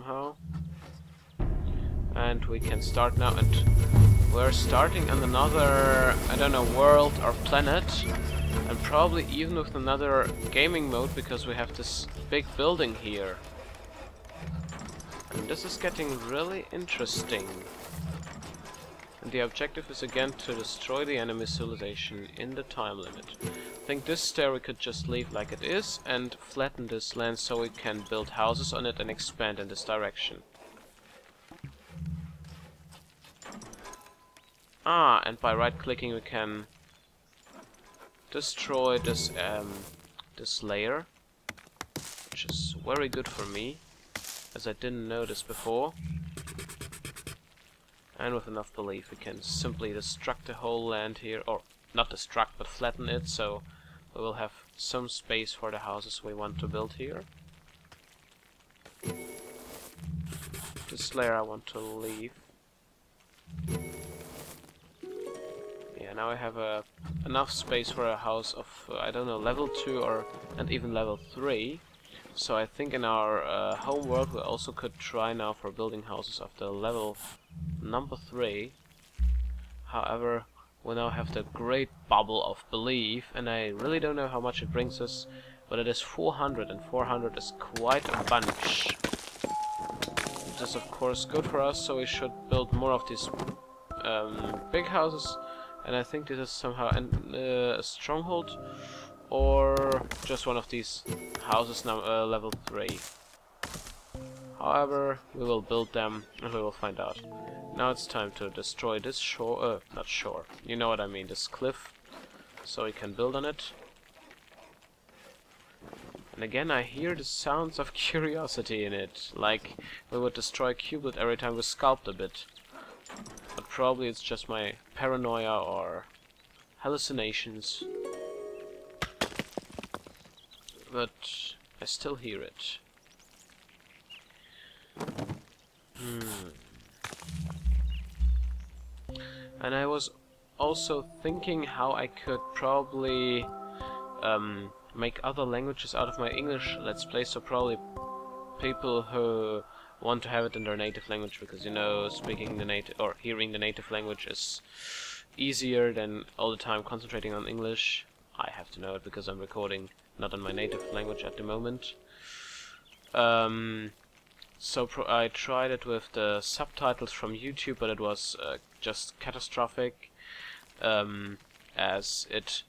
somehow. And we can start now, and we're starting on another, I don't know, world or planet, and probably even with another gaming mode, because we have this big building here. And this is getting really interesting. And the objective is again to destroy the enemy civilization in the time limit. I think this stair we could just leave like it is and flatten this land so we can build houses on it and expand in this direction. Ah, and by right-clicking we can destroy this this layer, which is very good for me, as I didn't know this before. And with enough belief we can simply destruct the whole land here, or not destruct but flatten it, so we will have some space for the houses we want to build here. This layer I want to leave. Yeah, now I have enough space for a house of, I don't know, level 2 or and even level 3. So I think in our home world we also could try now for building houses of the level number 3. However, we now have the great bubble of belief, and I really don't know how much it brings us, but it is 400, and 400 is quite a bunch. It is of course good for us, so we should build more of these big houses. And I think this is somehow a stronghold, or just one of these houses now level 3. However, we will build them and we will find out. Now it's time to destroy this shore, not shore, you know what I mean, this cliff, so we can build on it. And again I hear the sounds of curiosity in it, like we would destroy a cubelet every time we sculpt a bit. But probably it's just my paranoia or hallucinations. But I still hear it. And I was also thinking how I could probably make other languages out of my English Let's Play, so probably people who want to have it in their native language, because you know, speaking the native or hearing the native language is easier than all the time concentrating on English. I have to know it because I'm recording not in my native language at the moment. So I tried it with the subtitles from YouTube, but it was just catastrophic, as it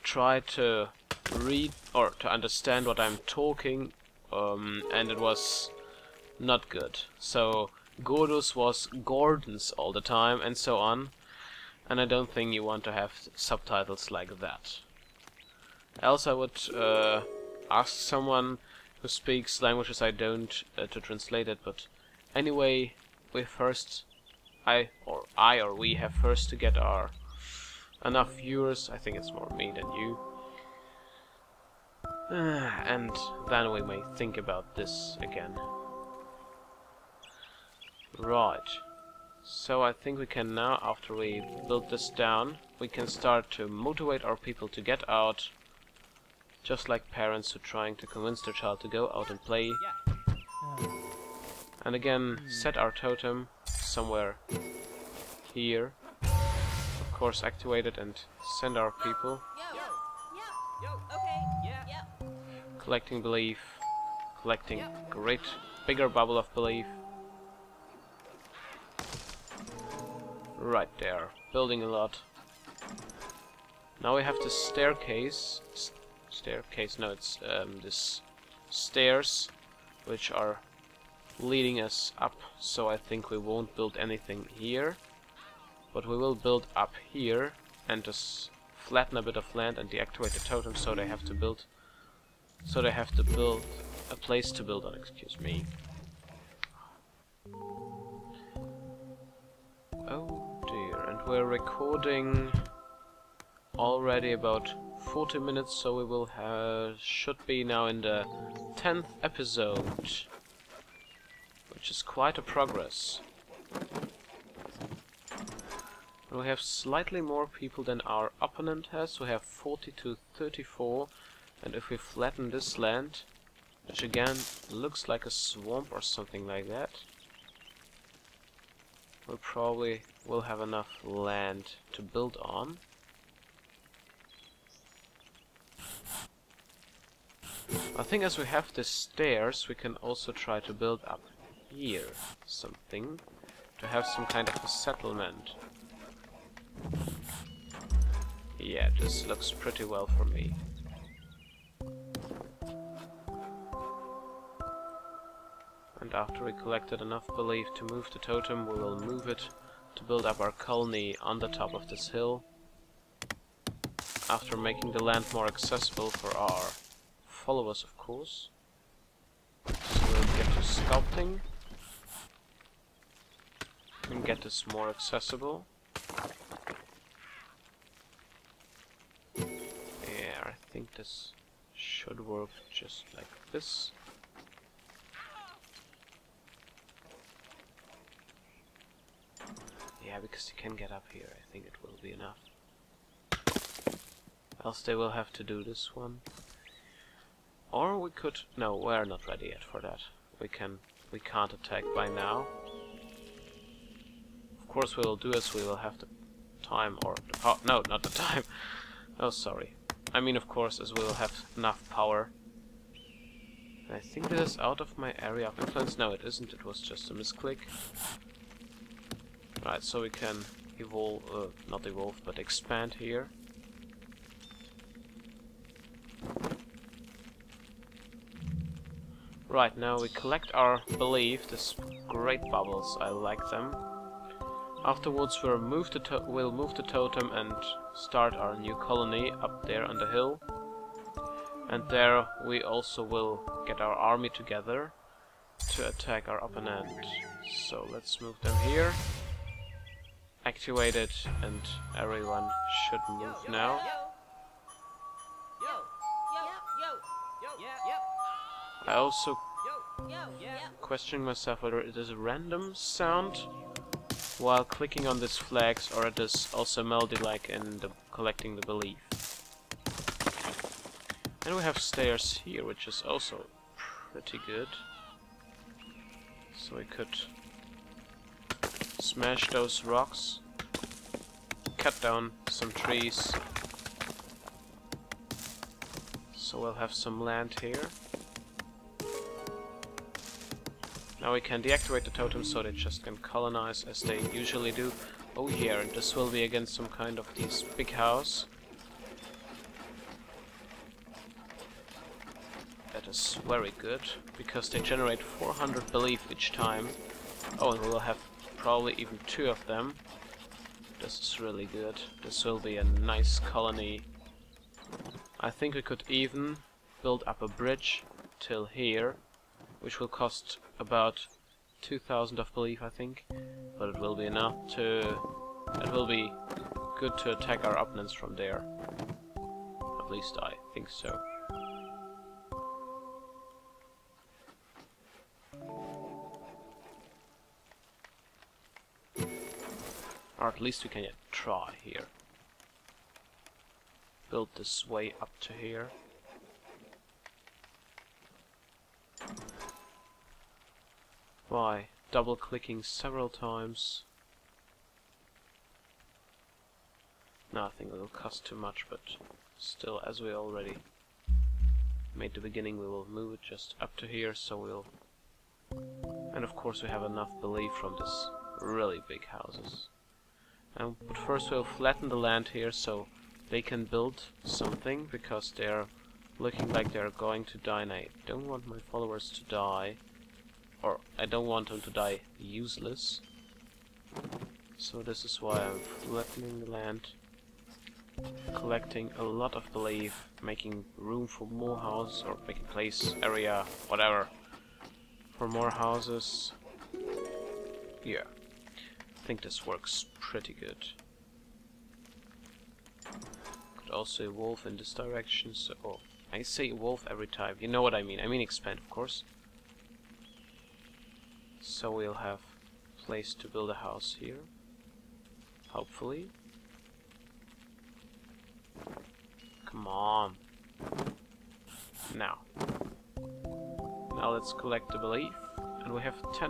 tried to read or to understand what I'm talking, and it was not good. So Godus was Gordons all the time and so on, and I don't think you want to have subtitles like that. Else I would ask someone who speaks languages I don't to translate it, but anyway, we have first to get our enough viewers. I think it's more me than you. And then we may think about this again. Right. So I think we can now, after we build this down, we can start to motivate our people to get out. Just like parents who are trying to convince their child to go out and play. And again, set our totem somewhere here. Of course, activate it and send our people. Collecting belief. Collecting great, bigger bubble of belief. Right there. Building a lot. Now we have the staircase. No, it's this stairs which are leading us up, so I think we won't build anything here, but we will build up here and just flatten a bit of land and deactivate the totem, so they have to build a place to build on, excuse me. Oh dear, and we're recording already about 40 minutes, so we will should be now in the 10th episode, which is quite a progress. And we have slightly more people than our opponent has. We have 40 to 34, and if we flatten this land, which again looks like a swamp or something like that. We probably will have enough land to build on. I think as we have the stairs, we can also try to build up here something to have some kind of a settlement. Yeah, this looks pretty well for me. And after we collected enough belief to move the totem, we will move it to build up our colony on the top of this hill. After making the land more accessible for our followers, of course. So we'll get to sculpting and get this more accessible. Yeah, I think this should work just like this. Yeah, because you can get up here, I think it will be enough. Else they will have to do this one. Or we could... No, we're not ready yet for that. We can't attack by now. Of course we will do as we will have the time or the power... No, not the time. Oh, sorry. I mean, of course, as we will have enough power. I think this is out of my area of influence. No, it isn't. It was just a misclick. Right, so we can evolve, not evolve, but expand here. Right, now we collect our belief, these great bubbles, I like them. Afterwards we'll move the totem and start our new colony up there on the hill. And there we also will get our army together to attack our opponent. So let's move them here. Activate it, and everyone should move now. I also questioning myself whether it is a random sound while clicking on these flags, or it is also melody like in the collecting the belief. And we have stairs here, which is also pretty good. So we could smash those rocks, cut down some trees, so we'll have some land here. Now we can deactivate the totem so they just can colonize as they usually do. Oh yeah, and this will be against some kind of this big house. That is very good, because they generate 400 belief each time. Oh, and we will have probably even 2 of them. This is really good. This will be a nice colony. I think we could even build up a bridge till here, which will cost about 2,000 of belief, I think. But it will be enough to... It will be good to attack our opponents from there. At least I think so. Or at least we can try here. Build this way up to here. By double clicking several times. No, I think it will cost too much, but still, as we already made the beginning, we will move it just up to here, so we'll... And of course we have enough belief from this really big houses. But first we'll flatten the land here so they can build something, because they're looking like they're going to die, and I don't want my followers to die. Or I don't want them to die useless. So this is why I'm flattening the land, collecting a lot of belief, making room for more houses, or making place, area, whatever, for more houses. Yeah, I think this works pretty good. Could also evolve in this direction, so... Oh, I say evolve every time, you know what I mean expand, of course. So we'll have place to build a house here, hopefully. Come on. Now. Now let's collect the belief. And we have 10